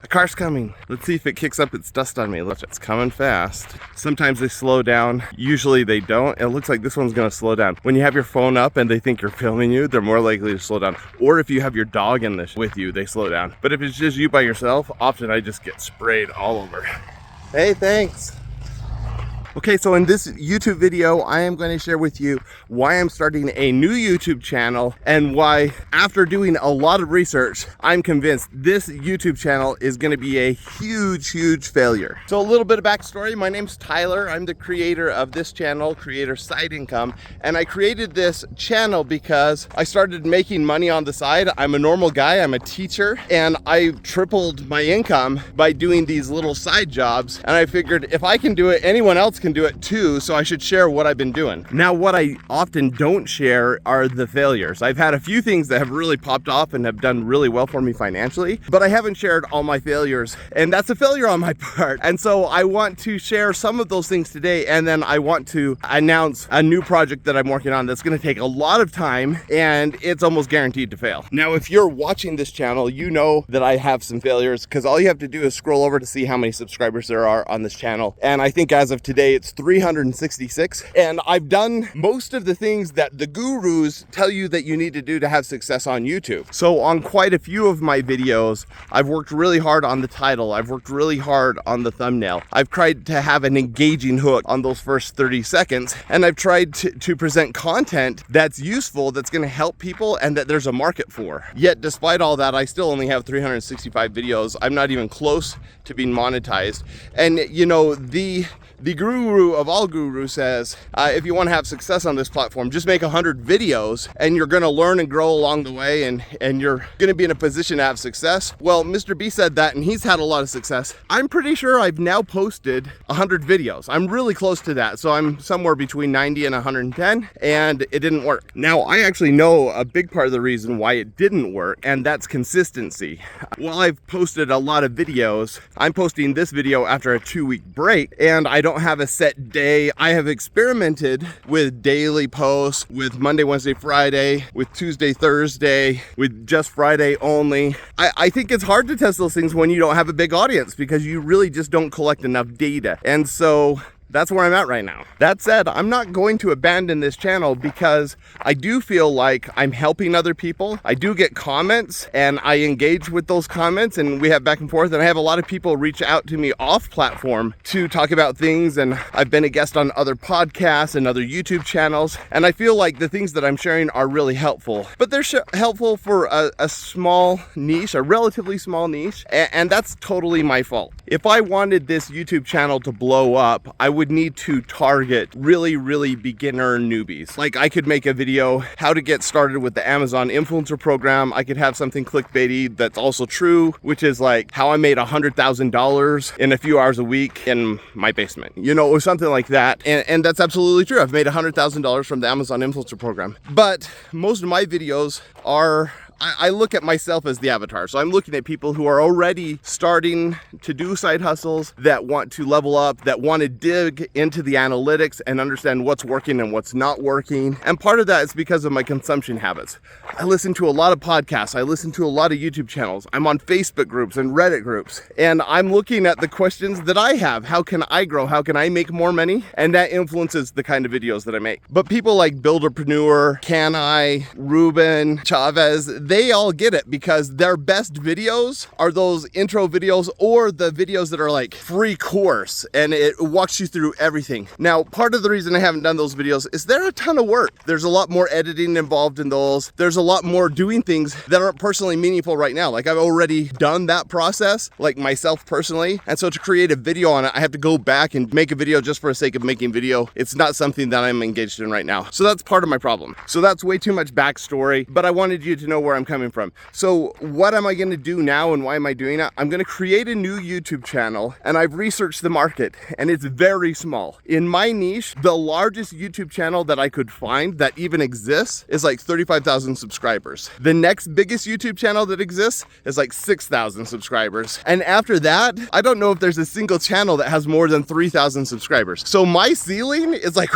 car's coming. Let's see if it kicks up its dust on me. Look, it's coming fast. Sometimes they slow down. Usually they don't. It looks like this one's gonna slow down. When you have your phone up and they think you're filming you, they're more likely to slow down. Or if you have your dog in this with you, they slow down. But if it's just you by yourself, often I just get sprayed all over. Hey, thanks. Okay, so in this YouTube video, I am going to share with you why I'm starting a new YouTube channel and why, after doing a lot of research, I'm convinced this YouTube channel is going to be a huge failure. So a little bit of backstory. My name's Tyler. I'm the creator of this channel, Creator Side Income, and I created this channel because I started making money on the side. I'm a normal guy. I'm a teacher, and I tripled my income by doing these little side jobs, and I figured if I can do it, anyone else can do it too, so I should share what I've been doing. Now, what I often don't share are the failures. I've had a few things that have really popped off and have done really well for me financially, but I haven't shared all my failures, and that's a failure on my part. And so I want to share some of those things today, and then I want to announce a new project that I'm working on that's going to take a lot of time, and it's almost guaranteed to fail. Now, if you're watching this channel, you know that I have some failures, because all you have to do is scroll over to see how many subscribers there are on this channel, and I think as of today it's 366, and I've done most of the things that the gurus tell you that you need to do to have success on YouTube. So on quite a few of my videos, I've worked really hard on the title, I've worked really hard on the thumbnail, I've tried to have an engaging hook on those first 30 seconds, and I've tried to present content that's useful, that's going to help people, and that there's a market for. Yet despite all that, I still only have 365 videos. I'm not even close to being monetized. And you know, the guru of all gurus says, if you want to have success on this platform, just make 100 videos and you're going to learn and grow along the way, and you're going to be in a position to have success. Well, Mr. B said that, and he's had a lot of success. I'm pretty sure I've now posted 100 videos. I'm really close to that. So I'm somewhere between 90 and 110, and it didn't work. Now, I actually know a big part of the reason why it didn't work, and that's consistency. While I've posted a lot of videos, I'm posting this video after a 2-week break, and I don't have a set day. I have experimented with daily posts, with Monday, Wednesday, Friday, with Tuesday, Thursday, with just Friday only. I think it's hard to test those things when you don't have a big audience, because you really just don't collect enough data. And so that's where I'm at right now. That said, I'm not going to abandon this channel, because I do feel like I'm helping other people. I do get comments, and I engage with those comments, and we have back and forth, and I have a lot of people reach out to me off platform to talk about things, and I've been a guest on other podcasts and other YouTube channels, and I feel like the things that I'm sharing are really helpful. But they're helpful for a small niche, a relatively small niche, and that's totally my fault. If I wanted this YouTube channel to blow up, I would need to target really beginner newbies. Like, I could make a video how to get started with the Amazon influencer program. I could have something clickbaity that's also true, which is like how I made $100,000 in a few hours a week in my basement, you know, or something like that. And that's absolutely true. I've made $100,000 from the Amazon influencer program. But most of my videos are, I look at myself as the avatar. So I'm looking at people who are already starting to do side hustles, that want to level up, that want to dig into the analytics and understand what's working and what's not working. And part of that is because of my consumption habits. I listen to a lot of podcasts. I listen to a lot of YouTube channels. I'm on Facebook groups and Reddit groups. And I'm looking at the questions that I have. How can I grow? How can I make more money? And that influences the kind of videos that I make. But people like Builderpreneur, Can I, Ruben, Chavez, they all get it, because their best videos are those intro videos, or the videos that are like free course and it walks you through everything. Now, part of the reason I haven't done those videos is they're a ton of work. There's a lot more editing involved in those. There's a lot more doing things that aren't personally meaningful right now. Like, I've already done that process, like myself personally. And so to create a video on it, I have to go back and make a video just for the sake of making video. It's not something that I'm engaged in right now. So that's part of my problem. So that's way too much backstory, but I wanted you to know where I'm coming from. So what am I going to do now, and why am I doing that? I'm going to create a new YouTube channel, and I've researched the market, and it's very small. In my niche, the largest YouTube channel that I could find that even exists is like 35,000 subscribers. The next biggest YouTube channel that exists is like 6,000 subscribers. And after that, I don't know if there's a single channel that has more than 3,000 subscribers. So my ceiling is like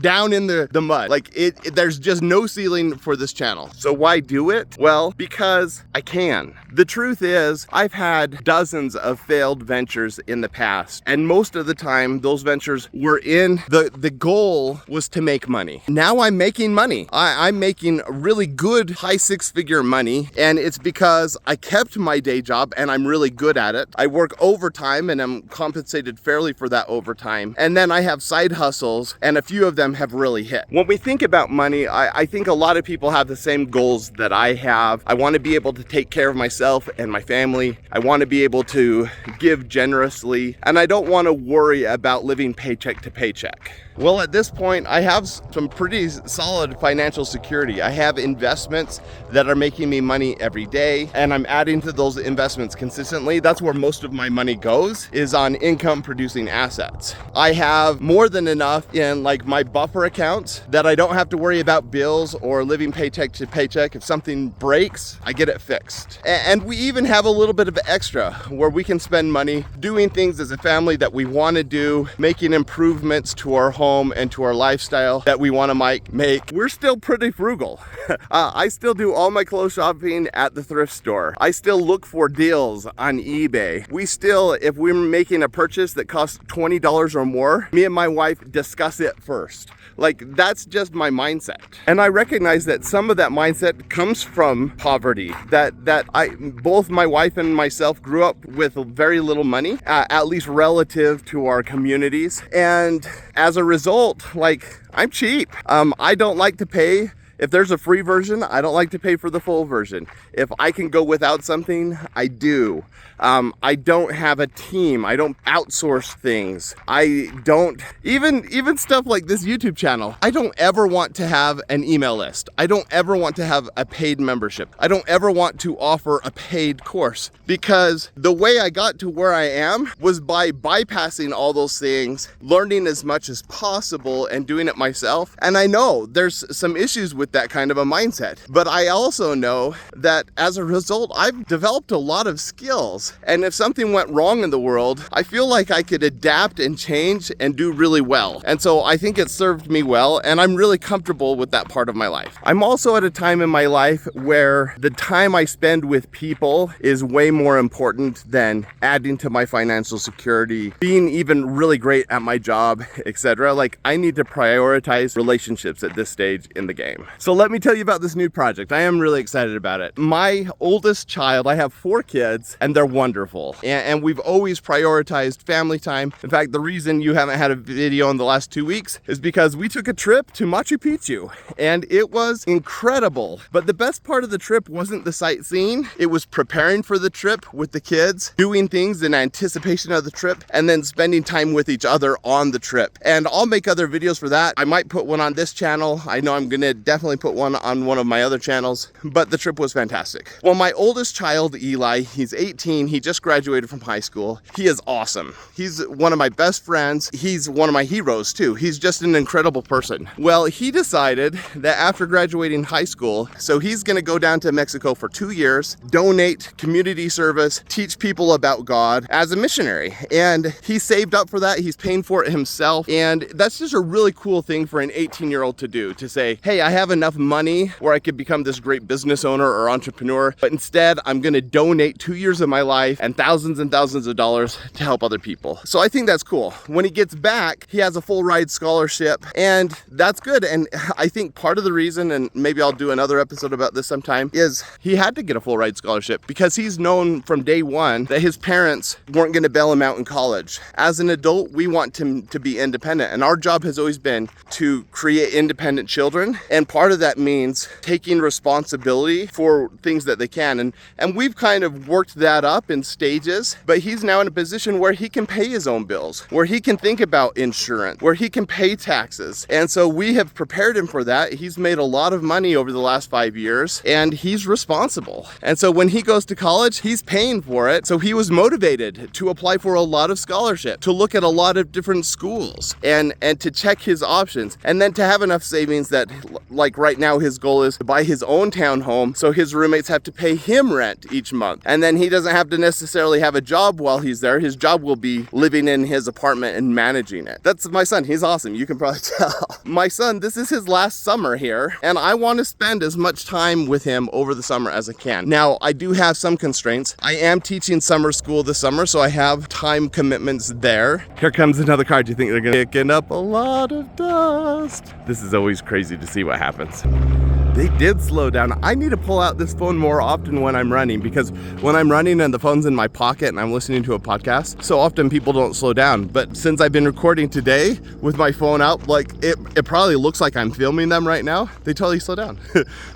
down in the mud. Like there's just no ceiling for this channel. So why do it? Well, because I can. The truth is, I've had dozens of failed ventures in the past, and most of the time those ventures were in the goal was to make money. Now I'm making money. I'm making really good high six-figure money, and it's because I kept my day job and I'm really good at it. I work overtime and I'm compensated fairly for that overtime. And then I have side hustles, and a few of them have really hit. When we think about money, I think a lot of people have the same goals that I have. I want to be able to take care of myself and my family. I want to be able to give generously, and I don't want to worry about living paycheck to paycheck. Well, at this point, I have some pretty solid financial security. I have investments that are making me money every day, and I'm adding to those investments consistently. That's where most of my money goes, is on income producing assets. I have more than enough in like my buffer accounts that I don't have to worry about bills or living paycheck to paycheck. If something breaks, I get it fixed. And we even have a little bit of extra where we can spend money doing things as a family that we want to do, making improvements to our home and to our lifestyle that we want to make. We're still pretty frugal. I still do all my clothes shopping at the thrift store. I still look for deals on eBay. We still, if we're making a purchase that costs $20 or more, me and my wife discuss it first. Like, that's just my mindset. And I recognize that some of that mindset comes from poverty, that both my wife and myself grew up with very little money, at least relative to our communities. And as a result, like, I'm cheap. I don't like to pay. If there's a free version, I don't like to pay for the full version. If I can go without something, I do. I don't have a team. I don't outsource things. I don't, even stuff like this YouTube channel, I don't ever want to have an email list. I don't ever want to have a paid membership. I don't ever want to offer a paid course, because the way I got to where I am was by bypassing all those things, learning as much as possible and doing it myself. And I know there's some issues with that kind of a mindset, but I also know that as a result, I've developed a lot of skills. And if something went wrong in the world, I feel like I could adapt and change and do really well. And so I think it served me well, and I'm really comfortable with that part of my life. I'm also at a time in my life where the time I spend with people is way more important than adding to my financial security, being even really great at my job, etc. Like, I need to prioritize relationships at this stage in the game. So let me tell you about this new project. I am really excited about it. My oldest child, I have 4 kids, and they're wonderful. And we've always prioritized family time. In fact, the reason you haven't had a video in the last 2 weeks is because we took a trip to Machu Picchu, and it was incredible. But the best part of the trip wasn't the sightseeing. It was preparing for the trip with the kids, doing things in anticipation of the trip, and then spending time with each other on the trip. And I'll make other videos for that. I might put one on this channel. I know I'm gonna definitely put one on one of my other channels, but the trip was fantastic. Well, my oldest child, Eli, he's 18. He just graduated from high school. He is awesome. He's one of my best friends. He's one of my heroes too. He's just an incredible person. Well, he decided that after graduating high school, so he's gonna go down to Mexico for 2 years, donate, community service, teach people about God as a missionary. And he saved up for that. He's paying for it himself. And that's just a really cool thing for an 18-year-old to do, to say, hey, I have enough money where I could become this great business owner or entrepreneur, but instead I'm gonna donate 2 years of my life and thousands of dollars to help other people. So I think that's cool. When he gets back, he has a full ride scholarship, and that's good. And I think part of the reason, and maybe I'll do another episode about this sometime, is he had to get a full ride scholarship because he's known from day one that his parents weren't gonna bail him out in college. As an adult, we want him to be independent, and our job has always been to create independent children. And part of that means taking responsibility for things that they can. And we've kind of worked that up in stages, but he's now in a position where he can pay his own bills, where he can think about insurance, where he can pay taxes. And so we have prepared him for that. He's made a lot of money over the last 5 years, and he's responsible. And so when he goes to college, he's paying for it. So he was motivated to apply for a lot of scholarships, to look at a lot of different schools, and to check his options, and then to have enough savings that, like Like right now, his goal is to buy his own townhome, so his roommates have to pay him rent each month. And then he doesn't have to necessarily have a job while he's there. His job will be living in his apartment and managing it. That's my son. He's awesome. You can probably tell. My son, this is his last summer here, and I want to spend as much time with him over the summer as I can. Now, I do have some constraints. I am teaching summer school this summer, so I have time commitments there. Here comes another car. Do you think they're gonna picking up a lot of dust? This is always crazy to see what happens. They did slow down. I need to pull out this phone more often when I'm running, because when I'm running and the phone's in my pocket and I'm listening to a podcast, so often people don't slow down. But since I've been recording today with my phone out, like it probably looks like I'm filming them right now. They totally slow down.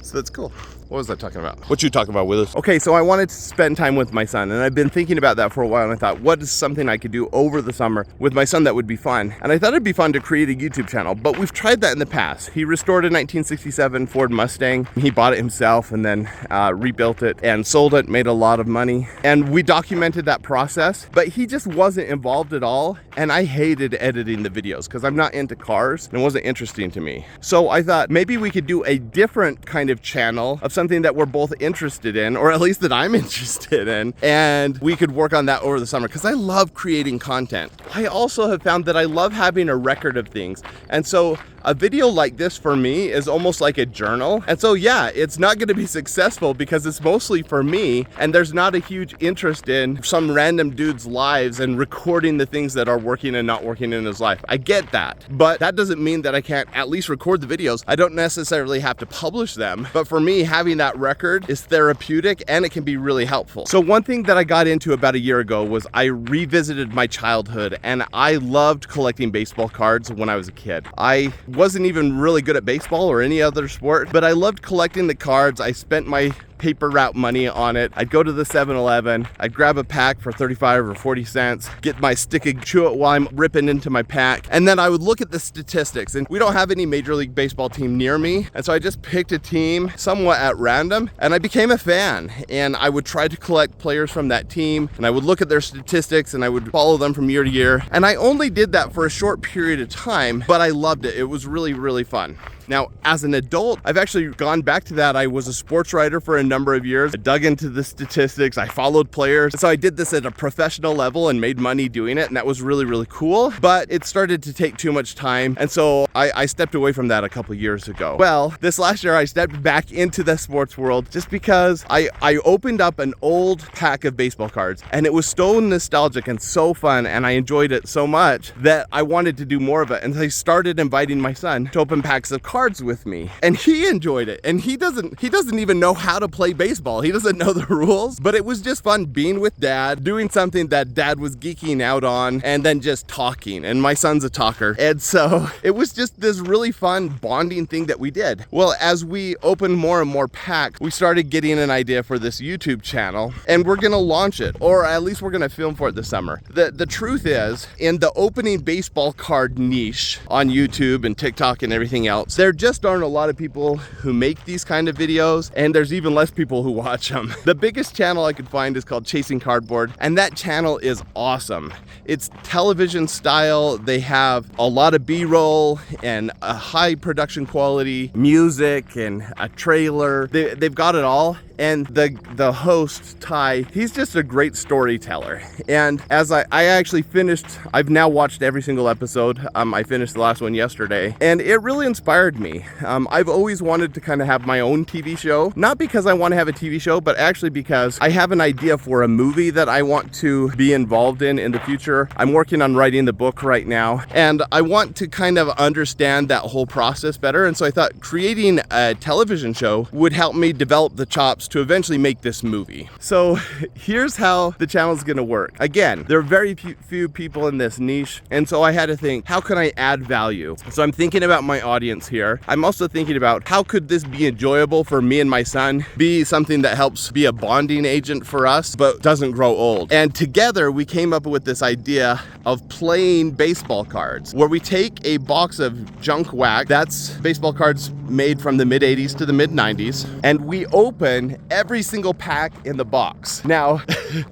So that's cool. What was I talking about? What you talking about, Willis? Okay, so I wanted to spend time with my son, and I've been thinking about that for a while, and I thought, what is something I could do over the summer with my son that would be fun? And I thought it'd be fun to create a YouTube channel, but we've tried that in the past. He restored a 1967 Ford Mustang. He bought it himself and then rebuilt it and sold it, made a lot of money. And we documented that process, but he just wasn't involved at all, and I hated editing the videos because I'm not into cars, and it wasn't interesting to me. So I thought maybe we could do a different kind of channel of something that we're both interested in, or at least that I'm interested in, and we could work on that over the summer because I love creating content. I also have found that I love having a record of things, and so a video like this for me is almost like a journal. And so yeah, it's not going to be successful because it's mostly for me, and there's not a huge interest in some random dude's lives and recording the things that are working and not working in his life. I get that, but that doesn't mean that I can't at least record the videos. I don't necessarily have to publish them, but for me, having that record is therapeutic and it can be really helpful. So one thing that I got into about a year ago was I revisited my childhood, and I loved collecting baseball cards when I was a kid. I wasn't even really good at baseball or any other sport, but I loved collecting the cards. I spent my paper route money on it. I'd go to the 7-Eleven, I'd grab a pack for 35 or 40 cents, get my stick and chew it while I'm ripping into my pack, and then I would look at the statistics. And we don't have any Major League Baseball team near me, and so I just picked a team somewhat at random, and I became a fan. And I would try to collect players from that team, and I would look at their statistics, and I would follow them from year to year. And I only did that for a short period of time, but I loved it. It was really, really fun. Now, as an adult, I've actually gone back to that. I was a sports writer for a number of years. I dug into the statistics. I followed players. So I did this at a professional level and made money doing it. And that was really, really cool. But it started to take too much time. And so I stepped away from that a couple years ago. Well, this last year, I stepped back into the sports world just because I opened up an old pack of baseball cards. And it was so nostalgic and so fun. And I enjoyed it so much that I wanted to do more of it. And I started inviting my son to open packs of cards with me, and he enjoyed it. And he doesn't even know how to play baseball. He doesn't know the rules, but it was just fun being with dad, doing something that dad was geeking out on, and then just talking. And my son's a talker, and so it was just this really fun bonding thing that we did. Well, as we opened more and more packs, we started getting an idea for this YouTube channel, and we're gonna launch it, or at least we're gonna film for it this summer. The truth is, in the opening baseball card niche on YouTube and TikTok and everything else, there just aren't a lot of people who make these kind of videos, and there's even less people who watch them. The biggest channel I could find is called Chasing Cardboard, and that channel is awesome. It's television style. They have a lot of B-roll and a high production quality, music and a trailer. They've got it all. And the host, Ty, he's just a great storyteller. And as I actually finished, I've now watched every single episode. I finished the last one yesterday, and it really inspired me. I've always wanted to kind of have my own TV show, not because I want to have a TV show, but actually because I have an idea for a movie that I want to be involved in the future. I'm working on writing the book right now, and I want to kind of understand that whole process better. And so I thought creating a television show would help me develop the chops to eventually make this movie. So here's how the channel is going to work. Again, there are very few people in this niche, and so I had to think, how can I add value? So I'm thinking about my audience here. I'm also thinking about how could this be enjoyable for me and my son, be something that helps be a bonding agent for us, but doesn't grow old. And together we came up with this idea of playing baseball cards, where we take a box of junk wax, that's baseball cards made from the mid 80s to the mid 90s, and we open every single pack in the box. Now,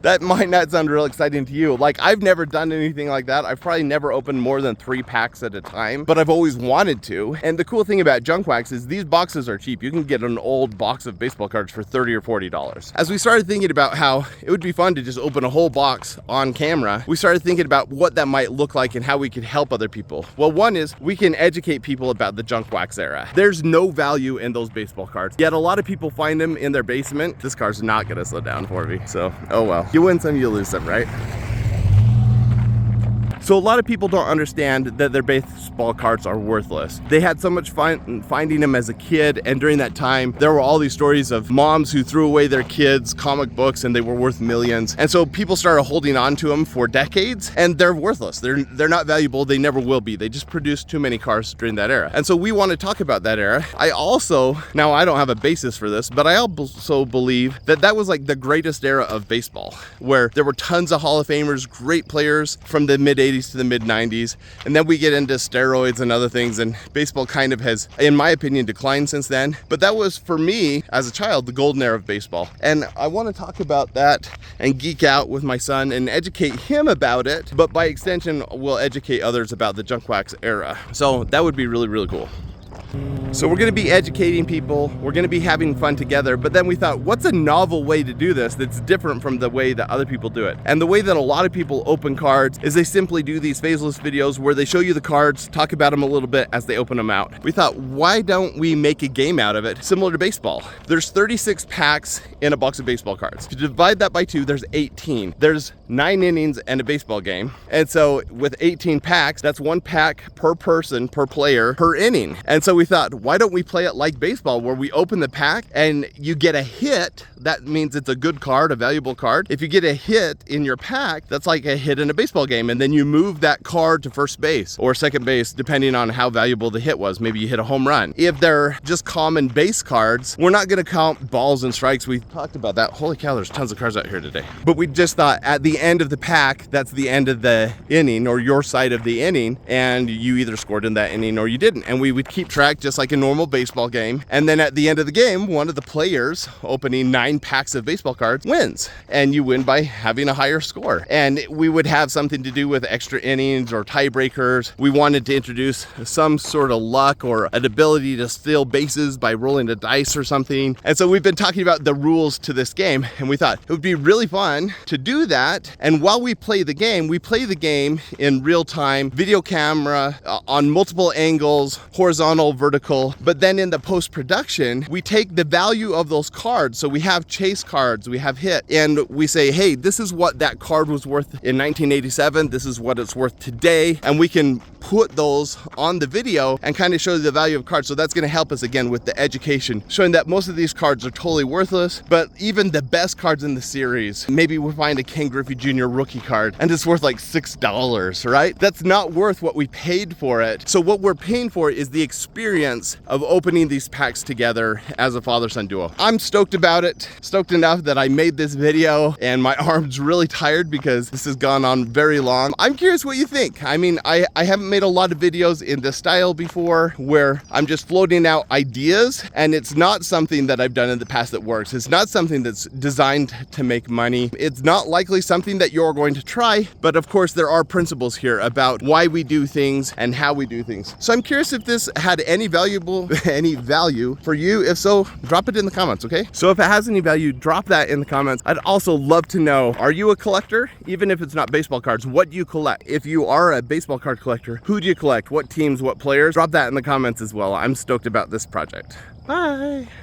that might not sound real exciting to you. Like, I've never done anything like that. I've probably never opened more than 3 packs at a time, but I've always wanted to. And the cool thing about Junk Wax is these boxes are cheap. You can get an old box of baseball cards for $30 or $40. As we started thinking about how it would be fun to just open a whole box on camera, we started thinking about what that might look like and how we could help other people. Well, one is we can educate people about the Junk Wax era. There's no value in those baseball cards, yet a lot of people find them in their basement. This car's not gonna slow down for me, so oh well. You win some, you lose some, right? So a lot of people don't understand that their baseball cards are worthless. They had so much fun finding them as a kid, and during that time, there were all these stories of moms who threw away their kids' comic books and they were worth millions. And so people started holding on to them for decades, and they're worthless. They're not valuable, they never will be. They just produced too many cards during that era. And so we want to talk about that era. Now I don't have a basis for this, but I also believe that that was like the greatest era of baseball, where there were tons of Hall of Famers, great players from the mid 80s to the mid 90s, and then we get into steroids and other things, and baseball kind of has, in my opinion, declined since then. But that was, for me as a child, the golden era of baseball, and I want to talk about that and geek out with my son and educate him about it, but by extension we'll educate others about the Junk Wax era. So that would be really, really cool. So we're going to be educating people, we're going to be having fun together, but then we thought, what's a novel way to do this that's different from the way that other people do it? And the way that a lot of people open cards is they simply do these phaseless videos where they show you the cards, talk about them a little bit as they open them out. We thought, why don't we make a game out of it similar to baseball? There's 36 packs in a box of baseball cards. If you divide that by 2, there's 18. There's 9 innings and a baseball game. And so with 18 packs, that's 1 pack per person, per player, per inning. And so we thought, why don't we play it like baseball, where we open the pack and you get a hit? That means it's a good card, a valuable card. If you get a hit in your pack, that's like a hit in a baseball game, and then you move that card to first base or second base, depending on how valuable the hit was. Maybe you hit a home run. If they're just common base cards, we're not gonna count balls and strikes. We talked about that. Holy cow, there's tons of cards out here today. But we just thought at the end of the pack, that's the end of the inning, or your side of the inning, and you either scored in that inning or you didn't. And we would keep track just like a normal baseball game. And then at the end of the game, one of the players opening 9 packs of baseball cards wins, and you win by having a higher score. And we would have something to do with extra innings or tiebreakers. We wanted to introduce some sort of luck or an ability to steal bases by rolling a dice or something. And so we've been talking about the rules to this game, and we thought it would be really fun to do that. And while we play the game in real time, video camera, on multiple angles, horizontal, vertical. But then in the post-production, we take the value of those cards. So we have chase cards, we have hit, and we say, hey, this is what that card was worth in 1987, this is what it's worth today, and we can put those on the video and kind of show the value of cards. So that's going to help us again with the education, showing that most of these cards are totally worthless, but even the best cards in the series, maybe we find a Ken Griffey Jr. rookie card and it's worth like $6, right? That's not worth what we paid for it. So what we're paying for is the experience of opening these packs together as a father-son duo. I'm stoked about it, stoked enough that I made this video, and my arm's really tired because this has gone on very long. I'm curious what you think. I mean, I haven't made a lot of videos in this style before, where I'm just floating out ideas, and it's not something that I've done in the past that works. It's not something that's designed to make money. It's not likely something that you're going to try, but of course there are principles here about why we do things and how we do things. So I'm curious if this had any value for you. If so, drop it in the comments, okay? So if it has any value, drop that in the comments. I'd also love to know, are you a collector? Even if it's not baseball cards, what do you collect? If you are a baseball card collector, who do you collect? What teams, what players? Drop that in the comments as well. I'm stoked about this project. Bye.